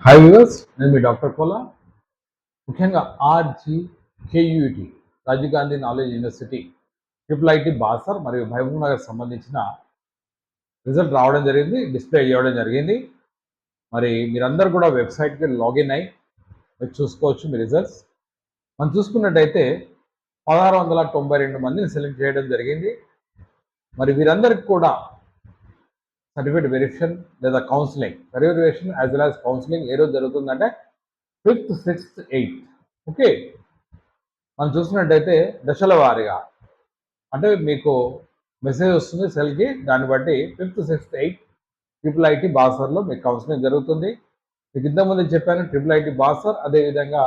Hi viewers, నేను మీ doctor కోలా. ముఖ్యంగా KUT Rajiv Gandhi knowledge university IIT Basar మరియు మహబూబ్ నగర్ సంబంధించిన రిజల్ట్ రావడం జరిగింది, డిస్ప్లే చేయడం జరిగింది. మరి మీరందరూ కూడా వెబ్సైట్కి లాగిన్ అయ్యి మీరు చూసుకోవచ్చు మీ రిజల్ట్స్. మనం చూసుకున్నట్టయితే 1692 మందిని సెలెక్ట్ చేయడం జరిగింది. మరి వీరందరికి కూడా సర్టిఫికేట్ వెరిఫికేషన్ లేదా counselling, verification as well as counselling ఏ రోజు జరుగుతుందంటే 5th, 6th, 8th. ఓకే, మనం చూసినట్టయితే దశల వారీగా అంటే మీకు మెసేజ్ వస్తుంది సెల్కి, దాన్ని బట్టి 5th, 6th, 8th ఐఐటి బాసర్లో మీకు కౌన్సిలింగ్ జరుగుతుంది. మీకు ఇంతకుముందు చెప్పాను ఐఐటి బాసర్, అదేవిధంగా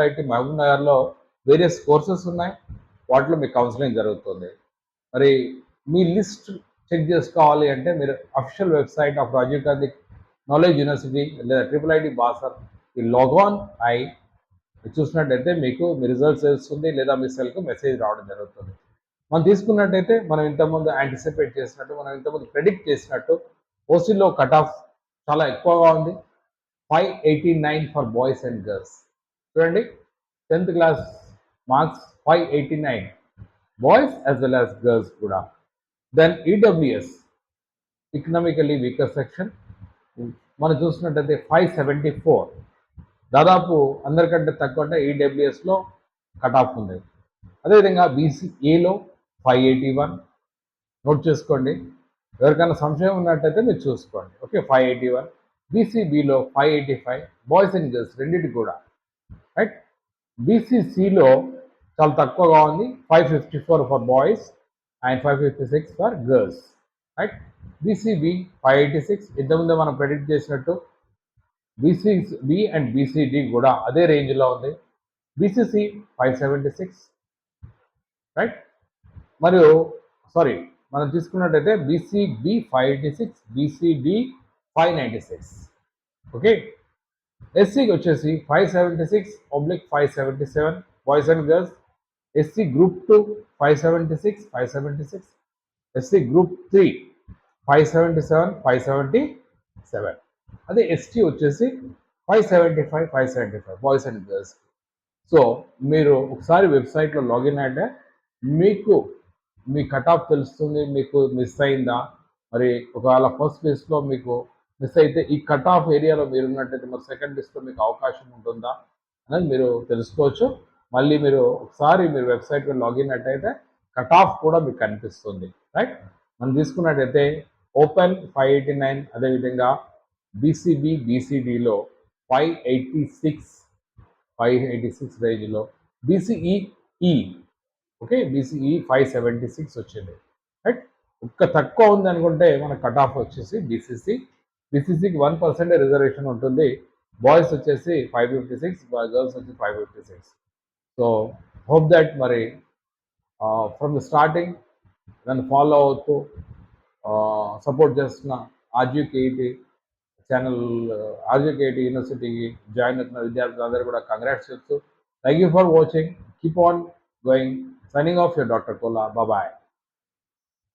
ఐఐటి మహబూబ్ నగర్లో వేరియస్ కోర్సెస్ ఉన్నాయి, వాటిలో మీకు కౌన్సిలింగ్ జరుగుతుంది. మరి మీ లిస్ట్ చెక్ చేసుకోవాలి అంటే మీరు official website of Rajiv Gandhi knowledge university లేదా ఐఐటి బాసర్ ఈ లాగాన్ అయి చూసినట్టయితే మీకు మీ రిజల్ట్స్ తెలుస్తుంది, లేదా మీ సెల్కు మెసేజ్ రావడం జరుగుతుంది. మనం తీసుకున్నట్టయితే మనం ఇంతకుముందు యాంటిసిపేట్ చేసినట్టు, మనం ఇంతకుముందు ప్రెడిక్ట్ చేసినట్టు ఓసీలో కట్ ఆఫ్ చాలా ఎక్కువగా ఉంది. 589 ఫర్ బాయ్స్ అండ్ గర్ల్స్. చూడండి, 10th class marks 589 boys as well as girls కూడా. Then EWS economically weaker section మనం చూసినట్టయితే 574, దాదాపు అందరికంటే తక్కువ అంటే ఈడబ్ల్యూఎస్లో కట్ ఆఫ్ ఉంది. అదేవిధంగా బీసీఏలో 581 నోట్ చేసుకోండి, ఎవరికైనా సంశయం ఉన్నట్టయితే మీరు చూసుకోండి. ఓకే, 581. బీసీబీలో 585 బాయ్స్ అండ్ గర్ల్స్ రెండింటి కూడా, రైట్. బీసీసీలో చాలా తక్కువగా ఉంది, 554 for boys and 556 for girls, right. BCB 586, ఇంతకుముందే మనం ప్రెడిక్ట్ చేసినట్టు. బీసీబీ అండ్ బీసీడీ కూడా అదే రేంజ్లో ఉంది. BCC 576, right. మరియు మనం తీసుకున్నట్టయితే బీసీబీ 586, బీసీడీ 596. ఓకే, ఎస్సీకి వచ్చేసి 576/577 boys and girls. SC group 2 576, SC group 3 577. అదే ఎస్టీ వచ్చేసి 575 బాయ్స్ అండ్ గర్ల్స్. సో మీరు ఒకసారి వెబ్సైట్లో లాగిన్ అయితే మీకు మీ కట్ ఆఫ్ తెలుస్తుంది, మీకు మిస్ అయిందా, మరి ఒకవేళ ఫస్ట్ లిస్ట్లో మీకు మిస్ అయితే ఈ కట్ ఆఫ్ ఏరియాలో మీరు ఉన్నట్టయితే మరి సెకండ్ లిస్ట్లో మీకు అవకాశం ఉంటుందా అనేది మీరు తెలుసుకోవచ్చు. మళ్ళీ మీరు ఒకసారి మీరు వెబ్సైట్లో లాగిన్ అయితే కట్ ఆఫ్ కూడా మీకు కనిపిస్తుంది, రైట్. మనం తీసుకున్నట్టయితే ఓపెన్ 589, అదేవిధంగా బీసీబీ బీసీడీలో 586 రేంజ్లో. బీసీఈ ఓకే, బీసీఈ 576 వచ్చింది, రైట్. ఒక్క తక్కువ ఉంది అనుకుంటే మన కట్ ఆఫ్ వచ్చేసి బీసీసీకి 1% రిజర్వేషన్ ఉంటుంది. బాయ్స్ వచ్చేసి 556, గర్ల్స్ వచ్చి 556. సో హోప్ దట్ మరి ఫ్రమ్ ద స్టార్టింగ్ నన్ను ఫాలో అవుతూ సపోర్ట్ చేస్తున్న ఆర్జీకేఈటీ ఛానల్, ఆర్జీకేఈటీ యూనివర్సిటీకి జాయిన్ అవుతున్న విద్యార్థులందరూ కూడా కంగ్రాట్స్ చెప్తూ thank you for watching. Keep on going. Signing off, your Dr. Kola. Bye-bye.